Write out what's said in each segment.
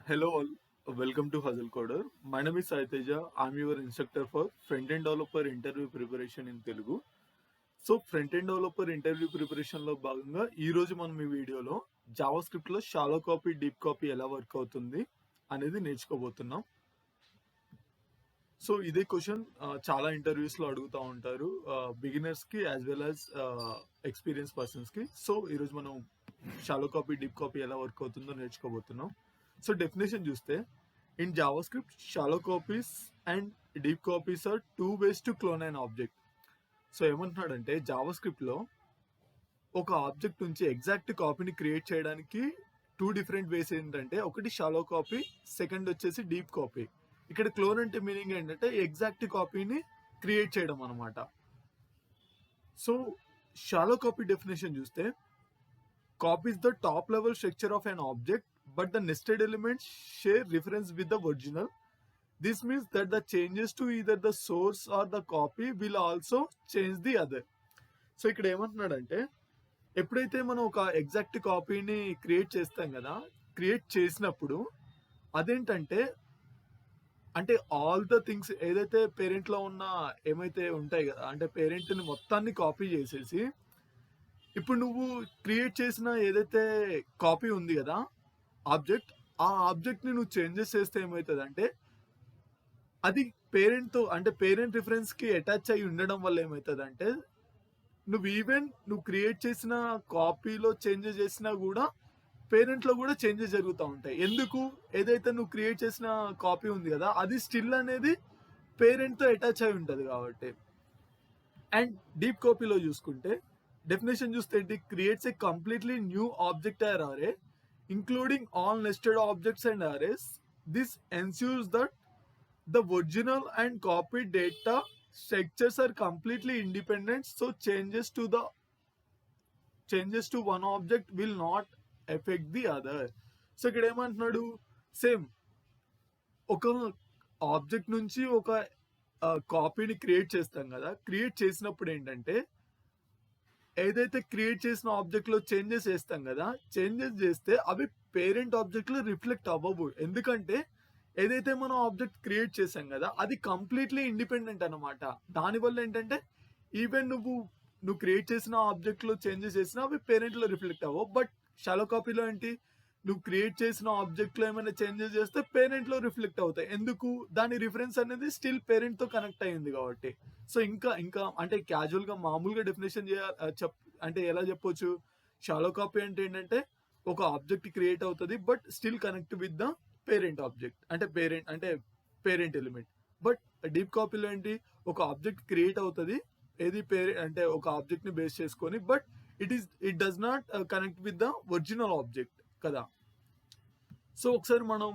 Hello all, welcome to Hustle Coder. My name is Sai Teja. I'm your instructor for Front-End Developer Interview Preparation in Telugu. So front end developer interview ప్రిపరేషన్లో భాగంగా ఈ రోజు మనం ఈ వీడియోలో జావా స్క్రిప్ట్లో షాలో కాపీ డీప్ కాపీ ఎలా వర్క్ అవుతుంది అనేది నేర్చుకోబోతున్నాం. సో ఇదే క్వశ్చన్ చాలా ఇంటర్వ్యూస్లో అడుగుతూ ఉంటారు బిగినర్స్కి యాజ్ వెల్ యాజ్ ఎక్స్పీరియన్స్ పర్సన్స్కి. సో ఈరోజు మనం షాలో కాపీ డీప్ కాపీ ఎలా వర్క్ అవుతుందో నేర్చుకోబోతున్నాం. సో డెఫినేషన్ చూస్తే in JavaScript shallow copies and deep copies are two ways to clone an object. So ఏమంటున్నాడంటే జావా స్క్రిప్ట్లో ఒక ఆబ్జెక్ట్ నుంచి ఎగ్జాక్ట్ కాపీని క్రియేట్ చేయడానికి టూ డిఫరెంట్ వేస్ ఏంటంటే ఒకటి షాలో కాపీ, సెకండ్ వచ్చేసి డీప్ కాపీ. ఇక్కడ క్లోన్ అంటే మీనింగ్ ఏంటంటే ఎగ్జాక్ట్ కాపీని క్రియేట్ చేయడం అనమాట. సో షాలో కాపీ డెఫినేషన్ చూస్తే copy is the top level structure of an object but the nested elements share reference with the original. This means that the changes to either the source or the copy will also change the other. So ఇక్కడ ఏమంటున్నాడంటే ఎప్పుడైతే మనం ఒక exact కాపీని create చేస్తాం కదా, create చేసినప్పుడు అదేంటంటే అంటే ఆల్ ద థింగ్స్ ఏదైతే పేరెంట్లో ఉన్న ఏమైతే ఉంటాయి కదా, అంటే పేరెంట్ని మొత్తాన్ని కాపీ చేసేసి ఇప్పుడు నువ్వు క్రియేట్ చేసిన ఏదైతే కాపీ ఉంది కదా ఆబ్జెక్ట్, ఆ ఆబ్జెక్ట్ని నువ్వు చేంజెస్ చేస్తే ఏమవుతుందంటే అది పేరెంట్తో అంటే పేరెంట్ రిఫరెన్స్కి అటాచ్ అయ్యి ఉండడం వల్ల ఏమవుతుందంటే నువ్వు క్రియేట్ చేసిన కాపీలో చేంజెస్ చేసినా కూడా పేరెంట్లో కూడా చేంజెస్ జరుగుతూ ఉంటాయి. ఎందుకు? ఏదైతే నువ్వు క్రియేట్ చేసిన కాపీ ఉంది కదా అది స్టిల్ అనేది పేరెంట్తో అటాచ్ అయి ఉంటుంది కాబట్టి. అండ్ డీప్ కాపీలో చూసుకుంటే డెఫినేషన్ చూస్తే it creates a completely new object or array including all nested objects and arrays. This ensures that the original and copied data structures are completely independent, so changes to one object will not affect the other. So ఇక్కడ ఏమంటున్నాడు, same ఒక object నుంచి ఒక కాపీని create చేస్తాం కదా, create చేసినప్పుడు ఏంటంటే ఏదైతే క్రియేట్ చేసిన ఆబ్జెక్ట్లో చేంజెస్ చేస్తాం కదా, చేంజెస్ చేస్తే అవి పేరెంట్ ఆబ్జెక్ట్లో రిఫ్లెక్ట్ అవ్వవు. ఎందుకంటే ఏదైతే మనం ఆబ్జెక్ట్ క్రియేట్ చేసాం కదా అది కంప్లీట్లీ ఇండిపెండెంట్ అనమాట. దానివల్ల ఏంటంటే ఈవెన్ నువ్వు క్రియేట్ చేసిన ఆబ్జెక్ట్లో చేంజెస్ చేసినా అవి పేరెంట్లో రిఫ్లెక్ట్ అవ్వవు. బట్ షాలో కాపీలో ఏంటి, నువ్వు క్రియేట్ చేసిన ఆబ్జెక్ట్లో ఏమైనా చేంజెస్ చేస్తే పేరెంట్లో రిఫ్లెక్ట్ అవుతాయి. ఎందుకు? దాని రిఫరెన్స్ అనేది స్టిల్ పేరెంట్తో కనెక్ట్ అయ్యింది కాబట్టి. సో ఇంకా అంటే క్యాజువల్గా మామూలుగా డెఫినేషన్ అంటే ఎలా చెప్పొచ్చు, షాలో కాపీ అంటే ఏంటంటే ఒక ఆబ్జెక్ట్ క్రియేట్ అవుతుంది but still connect with the parent object, అంటే పేరెంట్ ఎలిమెంట్. బట్ డీప్ కాపీలో ఏంటి, ఒక ఆబ్జెక్ట్ క్రియేట్ అవుతుంది ఏది అంటే ఒక ఆబ్జెక్ట్ ని బేస్ చేసుకొని, but it does not connect with the original object కదా. సో ఒకసారి మనం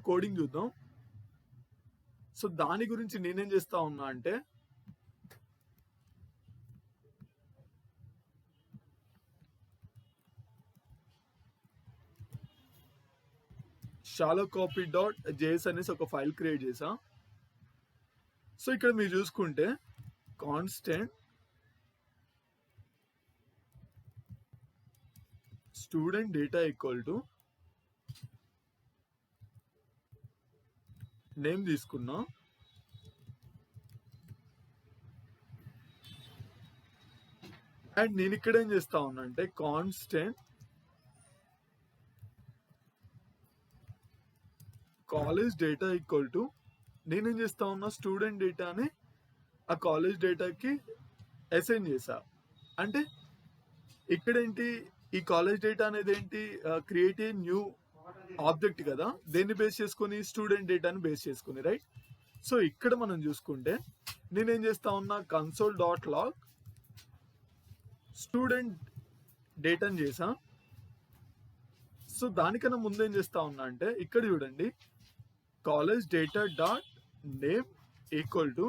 కోడింగ్ చూద్దాం. సో దాని గురించి నేనేం చేస్తా ఉన్నా అంటే షాలో కాపీ .js అనేసి ఒక ఫైల్ క్రియేట్ చేసా. సో ఇక్కడ మీరు చూసుకుంటే constant student data equal to name తీసుకున్నా, అండ్ నేను ఇక్కడ ఏం చేస్తా ఉన్నా అంటే constant college data equal to నేనేం చేస్తా ఉన్నా స్టూడెంట్ డేటాని ఆ కాలేజ్ డేటాకి అసైన్ చేసా. అంటే ఇక్కడేంటి, ఈ కాలేజ్ డేటా అనేది ఏంటి, క్రియేట్ ఏ న్యూ ఆబ్జెక్ట్ కదా, దేన్ని బేస్ చేసుకొని స్టూడెంట్ డేటాని బేస్ చేసుకుని, రైట్. సో ఇక్కడ మనం చూసుకుంటే నేనేం చేస్తా ఉన్నా console.log స్టూడెంట్ డేటాని చేసా. సో దానికన్నా ముందేం చేస్తా ఉన్నా అంటే ఇక్కడ చూడండి college data .name equal to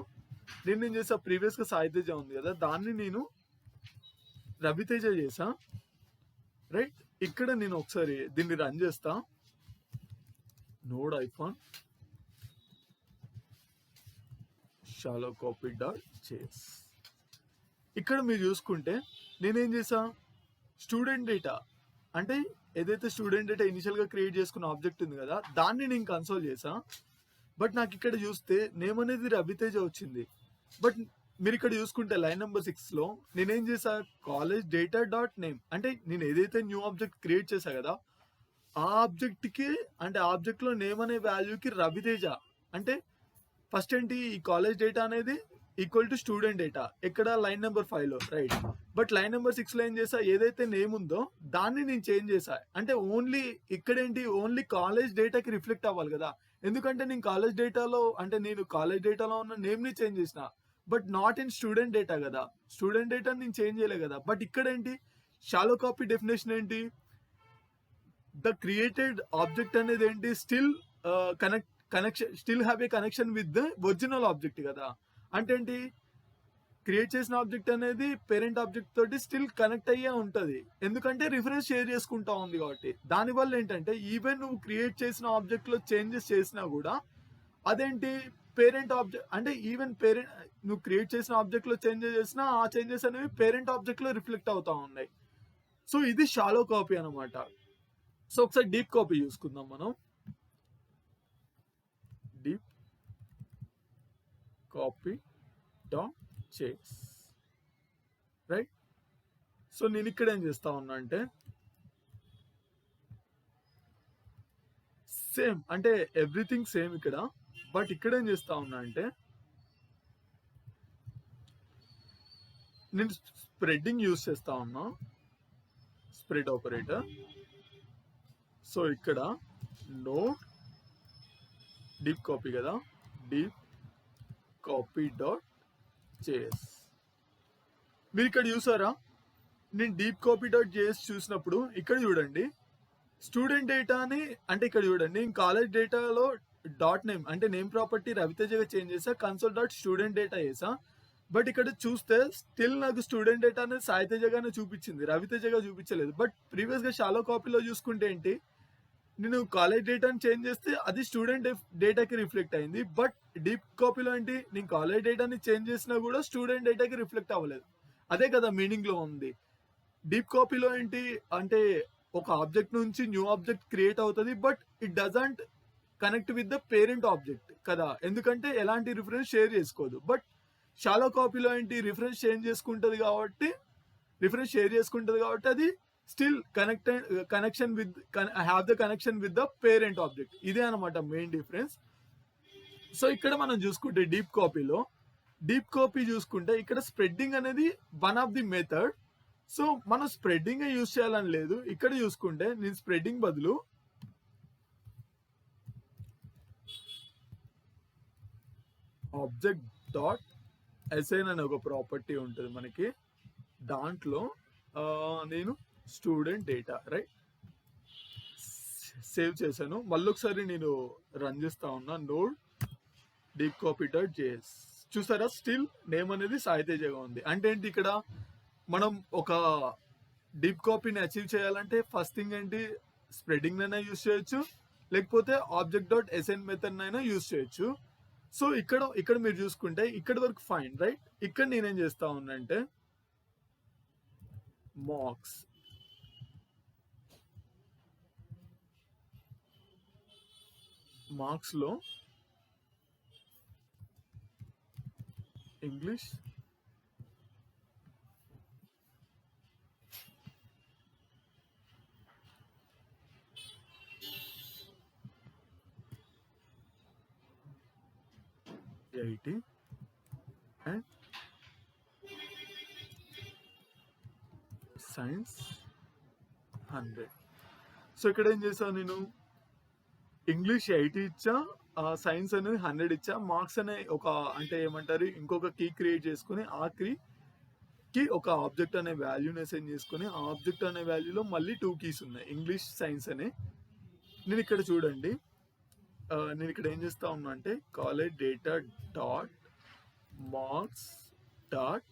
నేను చేసా ప్రీవియస్గా సాయితేజ ఉంది కదా దాన్ని నేను రవితేజ చేసా, రైట్. ఇక్కడ నేను ఒకసారి దీన్ని రన్ చేస్తా, నోడ్ ఐఫాన్ షాలో కాపీ .js. ఇక్కడ మీరు చూసుకుంటే నేనేం చేసా స్టూడెంట్ డేటా అంటే ఏదైతే స్టూడెంట్ డేటా ఇనిషియల్ గా క్రియేట్ చేసుకున్న ఆబ్జెక్ట్ ఉంది కదా, దాన్ని నేను కన్సోల్ చేసా. బట్ నాకు ఇక్కడ చూస్తే నేమ్ అనేది రవితేజ వచ్చింది. బట్ మీరు ఇక్కడ చూసుకుంటే లైన్ నెంబర్ 6 లో నేనేం చేసా, కాలేజ్ డేటా డాట్ నేమ్, అంటే నేను ఏదైతే న్యూ ఆబ్జెక్ట్ క్రియేట్ చేశా కదా, ఆ ఆబ్జెక్ట్ కి అంటే ఆబ్జెక్ట్ లో నేమ్ అనే వాల్యూకి రవితేజ అంటే ఫస్ట్ ఏంటి, ఈ కాలేజ్ డేటా అనేది ఈక్వల్ టు స్టూడెంట్ డేటా ఎక్కడ లైన్ నెంబర్ 5 లో, రైట్. బట్ లైన్ నెంబర్ 6 లో ఏం చేసా, ఏదైతే నేమ్ ఉందో దాన్ని నేను చేంజ్ చేసా. అంటే ఓన్లీ ఇక్కడేంటి, ఓన్లీ కాలేజ్ డేటాకి రిఫ్లెక్ట్ అవ్వాలి కదా, ఎందుకంటే నేను కాలేజ్ డేటాలో ఉన్న నేమ్ ని చేంజ్ చేసిన, but not in student data కదా, స్టూడెంట్ డేటా నేను చేంజ్ చేయలే కదా. బట్ ఇక్కడ ఏంటి, షాలో కాపీ డెఫినేషన్ ఏంటి, ద క్రియేటెడ్ ఆబ్జెక్ట్ అనేది ఏంటి, still still have a connection with the original object కదా. అంటే ఏంటి, క్రియేట్ చేసిన ఆబ్జెక్ట్ అనేది పేరెంట్ ఆబ్జెక్ట్ తోటి స్టిల్ కనెక్ట్ అయ్యే ఉంటది, ఎందుకంటే రిఫరెన్స్ షేర్ చేసుకుంటా ఉంది కాబట్టి. దానివల్ల ఏంటంటే ఈవెన్ నువ్వు క్రియేట్ చేసిన ఆబ్జెక్ట్ లో చేంజెస్ చేసినా కూడా అదేంటి పేరెంట్ ఆబ్జెక్ట్, అంటే ఈవెన్ పేరెంట్ నువ్వు క్రియేట్ చేసిన ఆబ్జెక్ట్ లో చేంజెస్ చేసినా ఆ చేంజెస్ అనేవి పేరెంట్ ఆబ్జెక్ట్ లో రిఫ్లెక్ట్ అవుతా ఉన్నాయి. సో ఇది షాలో కాపీ అనమాట. సో ఒకసారి డీప్ కాపీ చూసుకుందాం మనం. డీప్ కాపీ డాట్ చేస్, రైట్. సో నేను ఇక్కడ ఏం చేస్తా ఉన్నా అంటే సేమ్, అంటే ఎవ్రీథింగ్ సేమ్ ఇక్కడ. బట్ ఇక్కడ ఏం చేస్తా ఉన్నా అంటే నేను స్ప్రెడ్డింగ్ యూజ్ చేస్తా ఉన్నా, స్ప్రెడ్ ఆపరేటర్. సో ఇక్కడ నోడ్ డీప్ కాపీ కదా, డీప్ కాపీ డాట్ జేఎస్. మీరు ఇక్కడ చూసారా, నేను డీప్ కాపీ డాట్ జేఎస్ చూసినప్పుడు ఇక్కడ చూడండి స్టూడెంట్ డేటాని, అంటే ఇక్కడ చూడండి కాలేజ్ డేటాలో డాట్ నేమ్ అంటే నేమ్ ప్రాపర్టీ రవితేజగా చేంజ్ చేసా, కన్సోల్ డాట్ స్టూడెంట్ డేటా చేసా. బట్ ఇక్కడ చూస్తే స్టిల్ నాకు స్టూడెంట్ డేటా అనేది సాయితేజగానే చూపించింది, రవితేజగా చూపించలేదు. బట్ ప్రీవియస్ గా షాలో కాపీలో చూసుకుంటే ఏంటి, నేను కాలేజ్ డేటాని చేంజ్ చేస్తే అది స్టూడెంట్ డేటాకి రిఫ్లెక్ట్ అయింది. బట్ డీప్ కాపీలో ఏంటి, నేను కాలేజ్ డేటాని చేంజ్ చేసినా కూడా స్టూడెంట్ డేటాకి రిఫ్లెక్ట్ అవ్వలేదు. అదే కదా మీనింగ్ లో ఉంది. డీప్ కాపీలో ఏంటి అంటే ఒక ఆబ్జెక్ట్ నుంచి న్యూ ఆబ్జెక్ట్ క్రియేట్ అవుతుంది, but it doesn't connect with the parent object కదా, ఎందుకంటే ఎలాంటి రిఫరెన్స్ షేర్ చేసుకోదు. బట్ షాలో కాపీలో ఏంటి, రిఫరెన్స్ షేర్ చేసుకుంటది కాబట్టి అది still connection with have the connection with the parent object. ఇదే అనమాట మెయిన్ డిఫరెన్స్. సో ఇక్కడ మనం చూసుకుంటే డీప్ కాపీ చూసుకుంటే ఇక్కడ స్ప్రెడ్డింగ్ అనేది one of the method. So మనం స్ప్రెడ్డింగ్ యూజ్ చేయాలని లేదు. ఇక్కడ చూసుకుంటే నేను స్ప్రెడ్డింగ్ బదులు ఆబ్జెక్ట్ డాట్ అసైన్ అనే ఒక ప్రాపర్టీ ఉంటుంది మనకి, దాంట్లో నేను స్టూడెంట్ డేటా రైట్ సేవ్ చేశాను. మళ్ళీ ఒకసారి నేను రన్ చేస్తా ఉన్నా, node deep copy dot JS. చూసారా స్టిల్ నేమ్ అనేది సాయితేజగా ఉంది. అంటే ఏంటి, ఇక్కడ మనం ఒక డీప్ కాపీని అచీవ్ చేయాలంటే ఫస్ట్ థింగ్ ఏంటి, స్ప్రెడింగ్ అయినా యూజ్ చేయొచ్చు, లేకపోతే ఆబ్జెక్ట్ డాట్ అసైన్ మెథడ్ అయినా యూజ్ చేయొచ్చు. సో ఇక్కడ మీరు చూసుకుంటే ఇక్కడ వరకు ఫైన్, రైట్. ఇక్కడ నేనేం చేస్తా ఉన్నా అంటే మార్క్స్ లో English eighty and science 100. So ఇక్కడ ఏం చేశాను, నేను ఇంగ్లీష్ 80 ఇచ్చా, సైన్స్ అనేది 100 ఇచ్చా. మార్క్స్ అనే ఒక అంటే ఏమంటారు ఇంకొక కీ క్రియేట్ చేసుకుని ఆ కీకి ఒక ఆబ్జెక్ట్ అనే వాల్యూని అసైన్ చేసుకుని ఆ ఆబ్జెక్ట్ అనే వాల్యూలో మళ్ళీ 2 కీస్ ఉన్నాయి, ఇంగ్లీష్ సైన్స్ అనే. నేను ఇక్కడ చూడండి, నేను ఇక్కడ ఏం చేస్తా ఉన్నా అంటే college data dot marks dot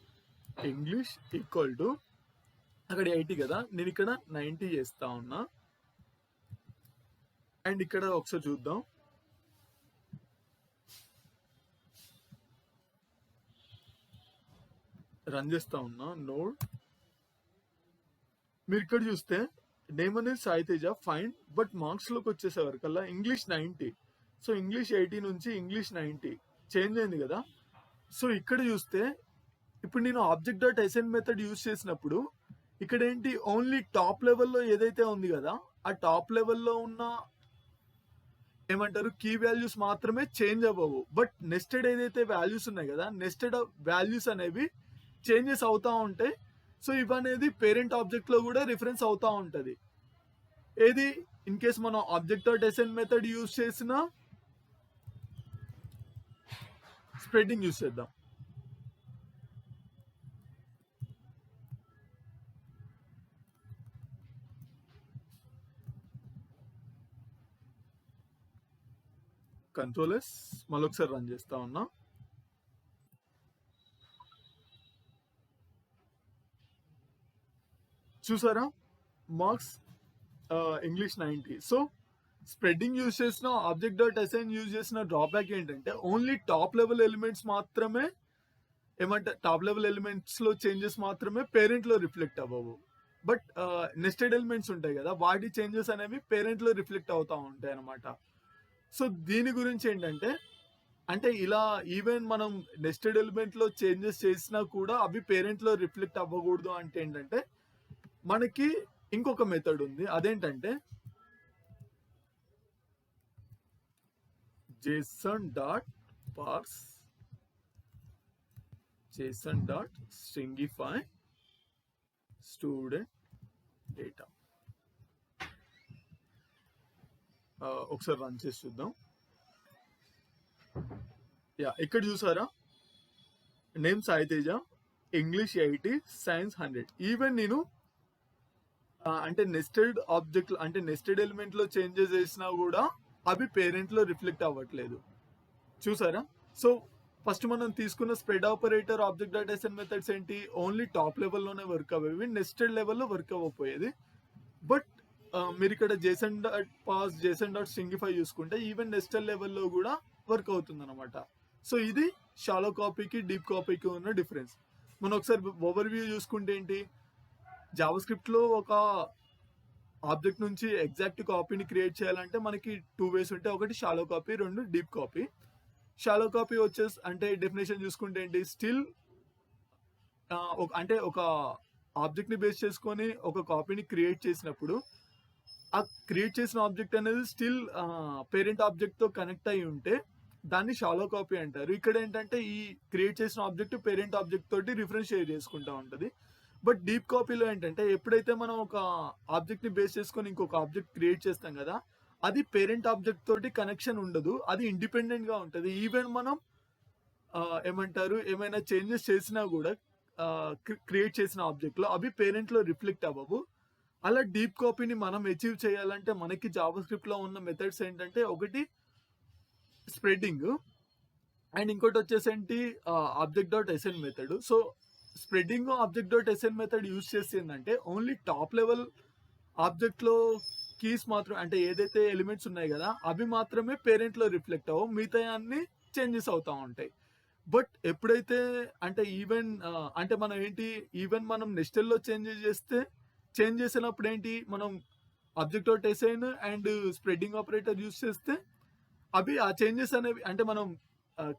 English equal to అక్కడ 80 కదా, నేను ఇక్కడ 90 చేస్తా ఉన్నా. అండ్ ఇక్కడ ఒకసారి చూద్దాం, రన్ చేస్తా ఉన్నా నోడ్. మీరు ఇక్కడ చూస్తే నేమ్ అనేది Sai Teja, fine. But marks లోకి వచ్చేసేవరకల్లా ఇంగ్లీష్ 90. సో ఇంగ్లీష్ 80 నుంచి ఇంగ్లీష్ 90 చేంజ్ అయింది కదా. సో ఇక్కడ చూస్తే ఇప్పుడు నేను object dot SN method use చేసినప్పుడు ఇక్కడ ఏంటి, ఓన్లీ టాప్ లెవెల్లో ఏదైతే ఉంది కదా, ఆ టాప్ లెవెల్లో ఉన్న ఏమంటారు కీ వాల్యూస్ మాత్రమే చేంజ్ అవ్వవు. బట్ నెస్టెడ్ ఏదైతే వాల్యూస్ ఉన్నాయి కదా, నెస్టెడ్ వాల్యూస్ అనేవి చేంజెస్ అవుతా ఉంటాయి. సో ఇవనేది పేరెంట్ ఆబ్జెక్ట్ లో కూడా రిఫరెన్స్ అవుతా ఉంటది. ఏది ఇన్ కేస్ మనం object dot SN method use చేసిన స్ప్రెడ్డింగ్ యూజ్ చేద్దాం. కంట్రోల్ ఎస్ మళ్ళొకసారి రన్ చేస్తా ఉన్నా. చూసారా marks English 90. So spreading use చేసిన ఆబ్జెక్ట్ డాట్ ఎస్ఎన్ యూజ్ చేసిన డ్రాబ్యాక్ ఏంటంటే ఓన్లీ టాప్ లెవెల్ ఎలిమెంట్స్ మాత్రమే టాప్ లెవెల్ ఎలిమెంట్స్ లో చేంజెస్ మాత్రమే పేరెంట్ లో రిఫ్లెక్ట్ అవ్వవు. బట్ నెస్టెడ్ ఎలిమెంట్స్ ఉంటాయి కదా, వాటి చేంజెస్ అనేవి పేరెంట్ లో రిఫ్లెక్ట్ అవుతా ఉంటాయి అనమాట. సో దీని గురించి ఏంటంటే, అంటే ఇలా ఈవెన్ మనం నెస్టెడ్ ఎలిమెంట్ లో చేంజెస్ చేసినా కూడా అవి పేరెంట్ లో రిఫ్లెక్ట్ అవ్వకూడదు అంటే ఏంటంటే మనకి ఇంకొక మెథడ్ ఉంది. అదేంటంటే JSON dot parse JSON dot stringify student data. ఒకసారి రన్ చేసి చూద్దాం. యా, ఇక్కడ చూసారా, name Sai Teja, English 80, science 100. Even నేను అంటే నెస్టెడ్ ఆబ్జెక్ట్ అంటే నెస్టెడ్ ఎలిమెంట్ లో చేంజెస్ చేసినా కూడా అవి పేరెంట్ లో రిఫ్లెక్ట్ అవ్వట్లేదు. చూసారా. సో ఫస్ట్ మనం తీసుకున్న spread operator object dot assign methods ఏంటి, ఓన్లీ టాప్ లెవెల్లోనే వర్క్ అవ్వేవి, నెస్టెడ్ లెవెల్లో వర్క్ అవ్వకపోయేది. బట్ మీరు ఇక్కడ JSON dot parse JSON dot stringify చూసుకుంటే ఈవెన్ నెస్టెడ్ లెవెల్లో కూడా వర్క్ అవుతుంది అనమాట. సో ఇది షాలో కాపీకి డీప్ కాపీకి ఉన్న డిఫరెన్స్. మనం ఒకసారి ఓవర్ వ్యూ చూసుకుంటే ఏంటి, జావా స్క్రిప్ట్ లో ఒక ఆబ్జెక్ట్ నుంచి ఎగ్జాక్ట్ కాపీని క్రియేట్ చేయాలంటే మనకి 2 వేస్ ఉంటాయి. ఒకటి shallow copy, 2 deep copy. Shallow copy వచ్చేసి అంటే డెఫినేషన్ చూసుకుంటే ఏంటి, స్టిల్ అంటే ఒక ఆబ్జెక్ట్ ని బేస్ చేసుకొని ఒక కాపీని క్రియేట్ చేసినప్పుడు ఆ క్రియేట్ చేసిన ఆబ్జెక్ట్ అనేది స్టిల్ పేరెంట్ ఆబ్జెక్ట్ తో కనెక్ట్ అయి ఉంటే దాన్ని షాలో కాపీ అంటారు. ఇక్కడ ఏంటంటే ఈ క్రియేట్ చేసిన ఆబ్జెక్ట్ పేరెంట్ ఆబ్జెక్ట్ తోటి రిఫరెన్స్ షేర్ చేసుకుంటా ఉంటది. బట్ డీప్ కాపీలో ఏంటంటే ఎప్పుడైతే మనం ఒక ఆబ్జెక్ట్ ని బేస్ చేసుకొని ఇంకొక ఆబ్జెక్ట్ క్రియేట్ చేస్తాం కదా, అది పేరెంట్ ఆబ్జెక్ట్ తోటి కనెక్షన్ ఉండదు, అది ఇండిపెండెంట్ గా ఉంటది. ఈవెన్ మనం ఏమంటారు ఏమైనా చేంజెస్ చేసినా కూడా క్రియేట్ చేసిన ఆబ్జెక్ట్ లో అవి పేరెంట్ లో రిఫ్లెక్ట్ అవ్వవు. అలా డీప్ కాపీని మనం అచీవ్ చేయాలంటే మనకి జావా స్క్రిప్ట్ లో ఉన్న మెథడ్స్ ఏంటంటే, ఒకటి స్ప్రెడ్డింగ్ అండ్ ఇంకోటి వచ్చేసేంటి object dot SN method. So spreading object dot SN method use చేసిందంటే ఓన్లీ టాప్ లెవెల్ ఆబ్జెక్ట్ లో కీస్ మాత్రం అంటే ఏదైతే ఎలిమెంట్స్ ఉన్నాయి కదా అవి మాత్రమే పేరెంట్ లో రిఫ్లెక్ట్ అవ్వవు, మిగతా అన్ని చేంజెస్ అవుతా ఉంటాయి. బట్ ఎప్పుడైతే అంటే ఈవెన్ అంటే మనం ఏంటి ఈవెన్ మనం నెస్టెడ్ లో చేంజ్ చేసినప్పుడు ఏంటి, మనం object dot SN and spreading operator use చేస్తే అవి ఆ చేంజెస్ అనేవి అంటే మనం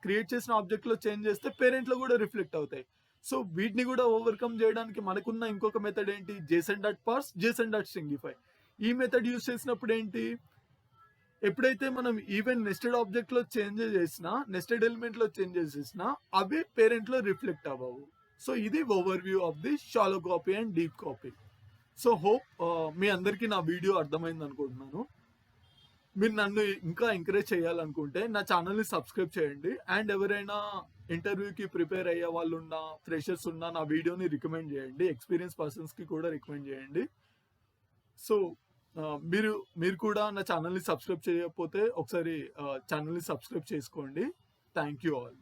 క్రియేట్ చేసిన ఆబ్జెక్ట్ లో చేంజ్ చేస్తే పేరెంట్ లో కూడా రిఫ్లెక్ట్ అవుతాయి. సో వీటిని కూడా ఓవర్కమ్ చేయడానికి మనకున్న ఇంకొక మెథడ్ ఏంటి, JSON dot parse JSON dot stringify. ఈ మెథడ్ యూజ్ చేసినప్పుడు ఏంటి, ఎప్పుడైతే మనం ఈవెన్ నెస్టెడ్ ఆబ్జెక్ట్ లో చేంజెస్ చేసినా నెస్టెడ్ ఎలిమెంట్ లో చేంజెస్ చేసినా అవి పేరెంట్ లో రిఫ్లెక్ట్ అవ్వవు. సో ఇది overview of the shallow copy and deep copy. So hope మీ అందరికీ నా వీడియో అర్థమైంది అనుకుంటున్నాను. మీరు నన్ను ఇంకా ఎంకరేజ్ చేయాలనుకుంటే నా ఛానల్ని సబ్స్క్రైబ్ చేయండి. అండ్ ఎవరైనా ఇంటర్వ్యూకి ప్రిపేర్ అయ్యే వాళ్ళు ఉన్నా, ఫ్రెషర్స్ ఉన్నా నా వీడియోని రికమెండ్ చేయండి. ఎక్స్పీరియన్స్ పర్సన్స్కి కూడా రికమెండ్ చేయండి. సో మీరు కూడా నా ఛానల్ని సబ్స్క్రైబ్ చేయకపోతే ఒకసారి ఛానల్ని సబ్స్క్రైబ్ చేసుకోండి. Thank you all.